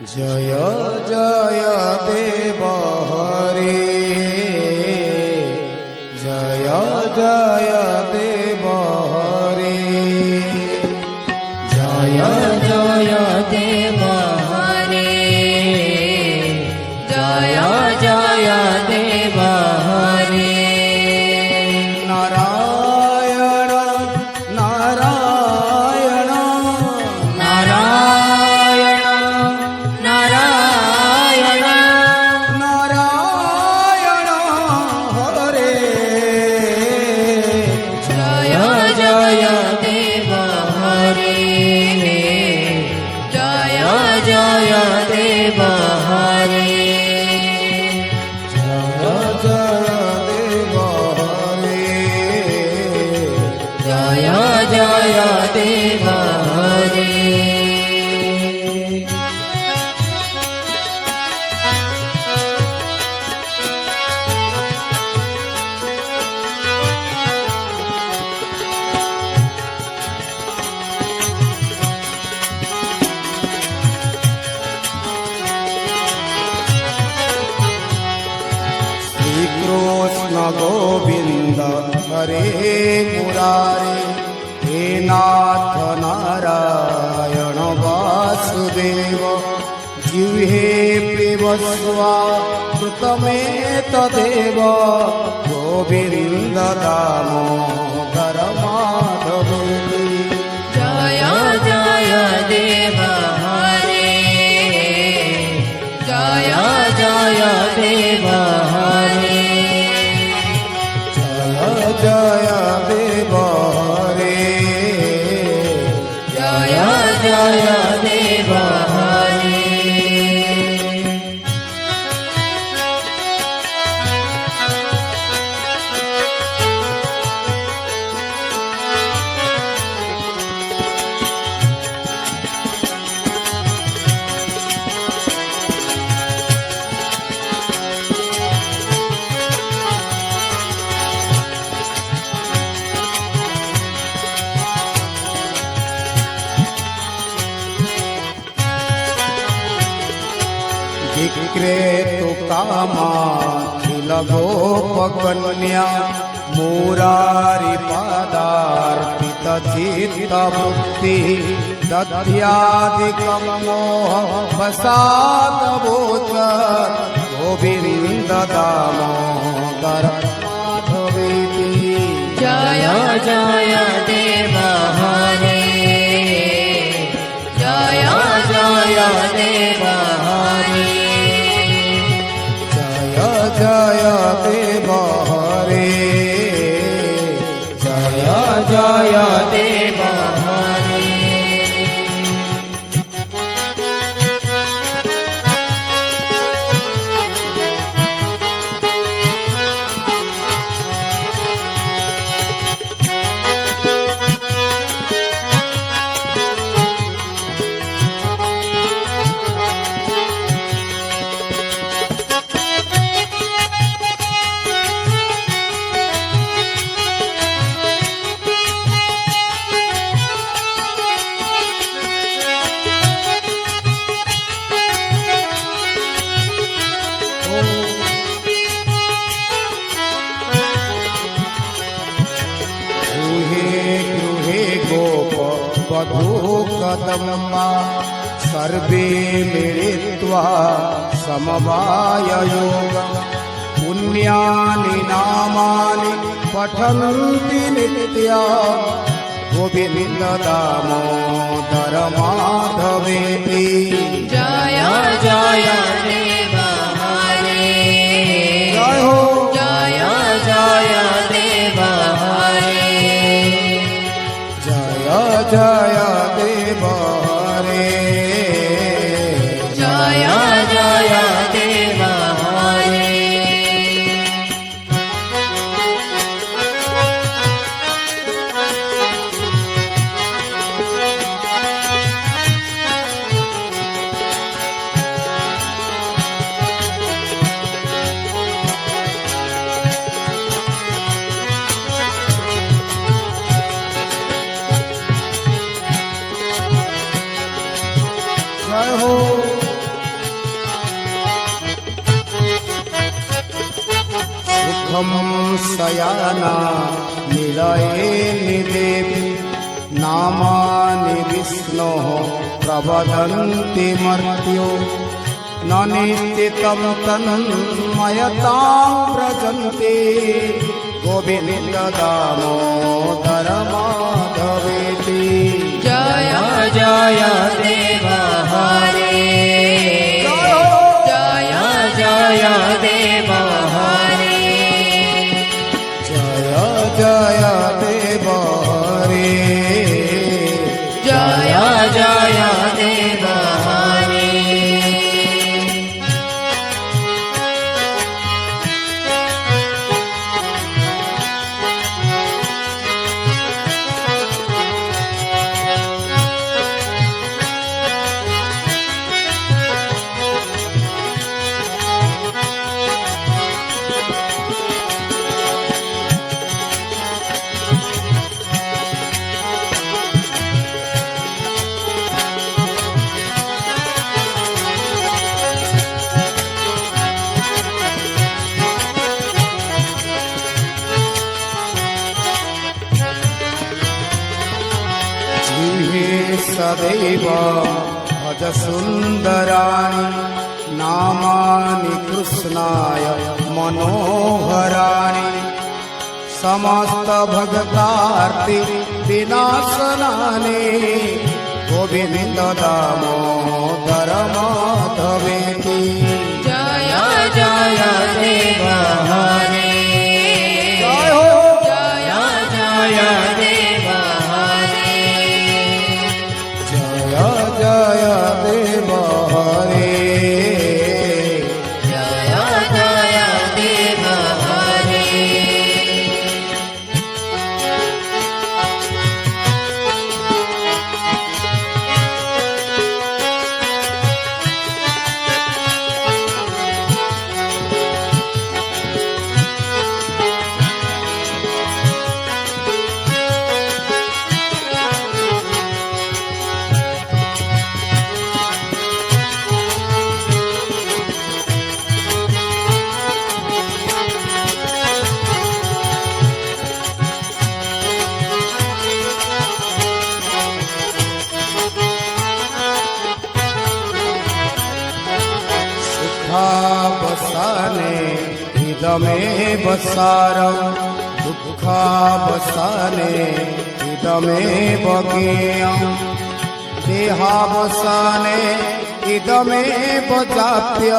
जय जय देव हरे जय जय देव हरे जय जय देव हरे जय जय देव हरे नारायण नारायण नारायण नारायण नारायण हरे जय जय देव हरे जय जय देव हरे जय जय देव हरे जय जय देव हरे श्री कृष्ण गोविंद हरे मुरारे हे नाथ नारायण वासुदेव जिह्वे प्रियस्वा कृतमे तदेव गोविंद दामोदर माधवेति जय जय देव हरे जय जय देव हरे जय जय देव हरे जय जय देव हरे विक्रेतु कामाखिल गोपकन्या मुरारी पदार्पित चित्तवृत्ति दध्यादिकं मोह वसाद गोचर गोविंद दामोदर माधवेति जय जय देव हरे जय जय देव हरे जय जय देव हरे जय जय देव हरे गृहे गृहे गोप वधू कदम्बा सर्वे मिलित्वा समवाययोगम् पुण्यानि नामानि पठन्ति नित्यम् गोविन्द दामोदर माधवेति जय जय देव हरे जय हो जय जय देव हरे जय जय देव हरे जय जय देव हरे सुखं शयाना निलये निदेवि नामानि विष्णोः प्रवदन्ति मर्त्यो न निश्चितं तन्मयतां व्रजन्ति गोविन्द दामोदर माधवेति जय जय देव हरे जय जय देव हरे जय जय देव हरे जय जय देव हरे सदैव भज सुन्दराणि नामानि कृष्णाय मनोहराणि समस्तभक्तार्ति विनाशनानि गोविन्द दामोदर माधवेति जय जय देव हरे जय हो जय जय देव हरे जय जय देव हरे जय जय देव हरे दुःखावसाने इदमेव सारं दुःखावसाने इदमेव ज्ञेयं देहावसाने इदमेव जाप्य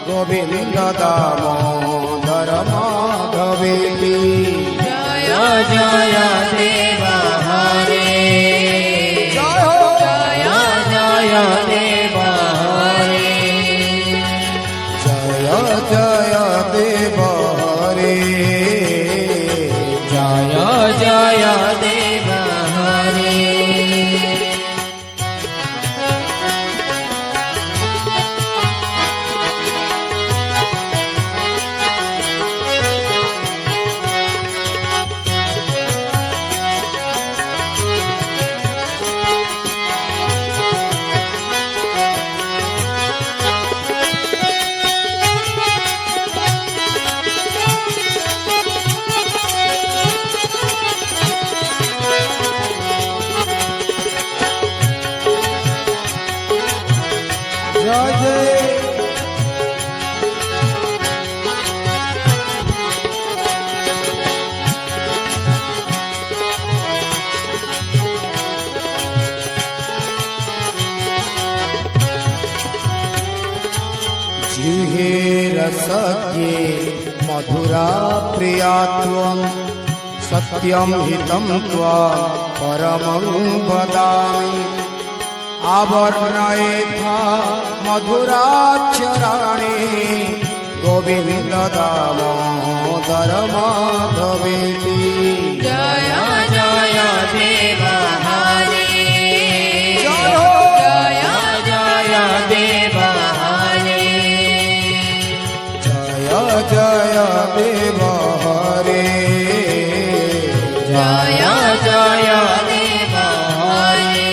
गोविन्द दामोदर माधवेति जय जय देव हरे जय हो जय जय देव हरे जय जय देव हरे जय जय देव हरे जय जय जिहे रसज्ञे मधुरा प्रिया त्वं सत्यं हितं त्वा परमं वदामि आवर्णयेथा मधुराक्षराणि गोविन्द दामोदर माधवेति जय जय देव हरे जय हो जय जय देव हरे जय जय देव हरे जय जय देव हरे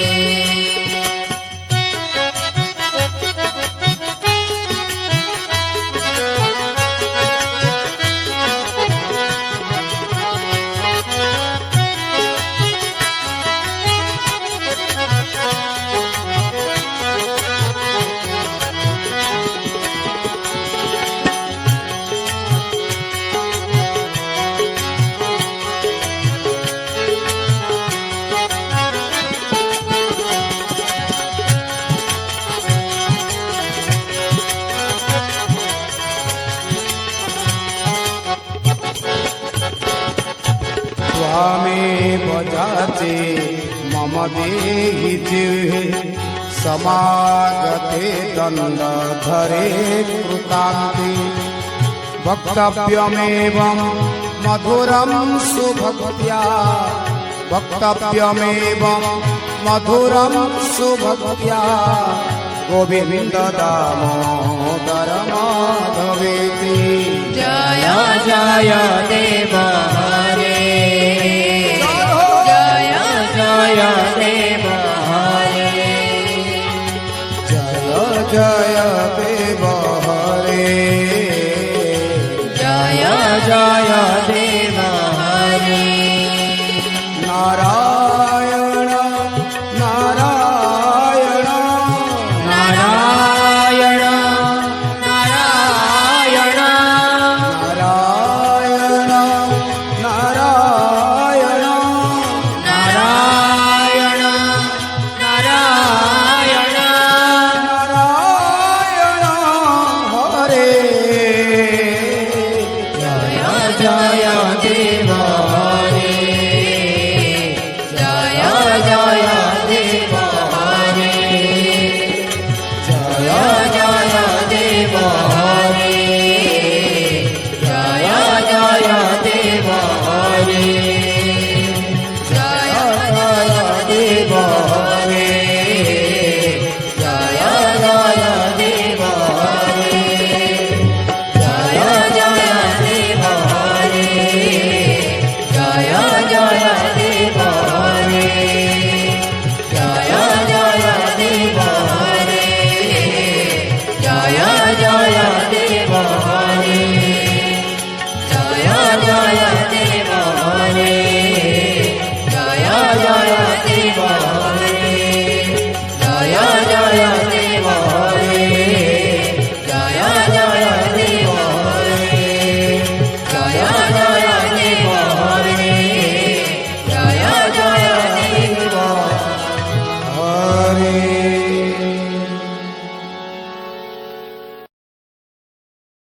जाचे मम देहि जिह्वे समागते दण्डधरे कृतान्ते वक्तव्यमेवं मधुरं सुभक्त्या वक्तव्यमेवं मधुरं सुभक्त्या गोविन्द दामोदर माधवेति जय जय देव हरे जय जय देव हरे जय जय देव